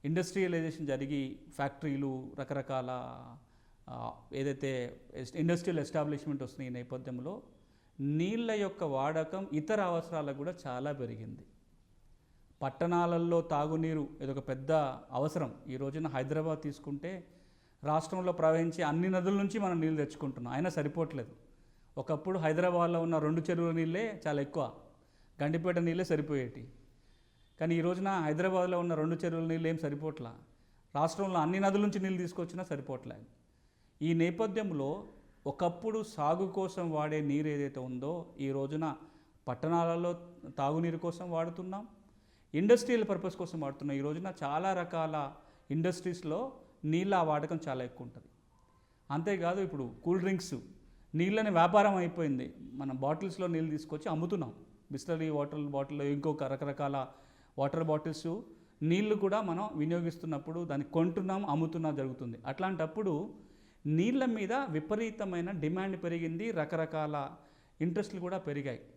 Industrialisation జరిగి ఫ్యాక్టరీలు రకరకాల ఏదైతే ఇండస్ట్రియల్ ఎస్టాబ్లిష్మెంట్ వస్తున్నాయి ఈ నేపథ్యంలో నీళ్ళ యొక్క వాడకం ఇతర అవసరాలకు కూడా చాలా పెరిగింది. పట్టణాలలో తాగునీరు ఇదొక పెద్ద అవసరం. ఈ రోజున హైదరాబాద్ తీసుకుంటే రాష్ట్రంలో ప్రవహించే అన్ని నదుల నుంచి మనం నీళ్ళు తెచ్చుకుంటున్నాం, అయినా సరిపోవట్లేదు. ఒకప్పుడు హైదరాబాద్లో ఉన్న 2 చెరువుల నీళ్ళే చాలా ఎక్కువ, గండిపేట నీళ్ళే సరిపోయేటి. కానీ ఈ రోజున హైదరాబాద్లో ఉన్న 2 చెరువుల నీళ్ళు ఏం సరిపోవట్లా, రాష్ట్రంలో అన్ని నదుల నుంచి నీళ్ళు తీసుకొచ్చినా సరిపోవట్లేదు. ఈ నేపథ్యంలో ఒకప్పుడు సాగు కోసం వాడే నీరు ఏదైతే ఉందో ఈ రోజున పట్టణాలలో తాగునీరు కోసం వాడుతున్నాం, ఇండస్ట్రియల్ పర్పస్ కోసం వాడుతున్నాం. ఈ రోజున చాలా రకాల ఇండస్ట్రీస్లో నీళ్ళ వాడకం చాలా ఎక్కువ ఉంటుంది. అంతేకాదు ఇప్పుడు కూల్ డ్రింక్స్ నీళ్ళని వ్యాపారం అయిపోయింది. మనం బాటిల్స్లో నీళ్ళు తీసుకొచ్చి అమ్ముతున్నాం. బిస్లరీ వాటర్ బాటిల్, ఇంకొక రకరకాల వాటర్ బాటిల్స్ నీళ్లు కూడా మనం వినియోగిస్తున్నప్పుడు దాన్ని కొంటున్నాం, అమ్ముతున్నాం జరుగుతుంది. అట్లాంటప్పుడు నీళ్ళ మీద విపరీతమైన డిమాండ్ పెరిగింది, రకరకాల ఇంట్రెస్ట్లు కూడా పెరిగాయి.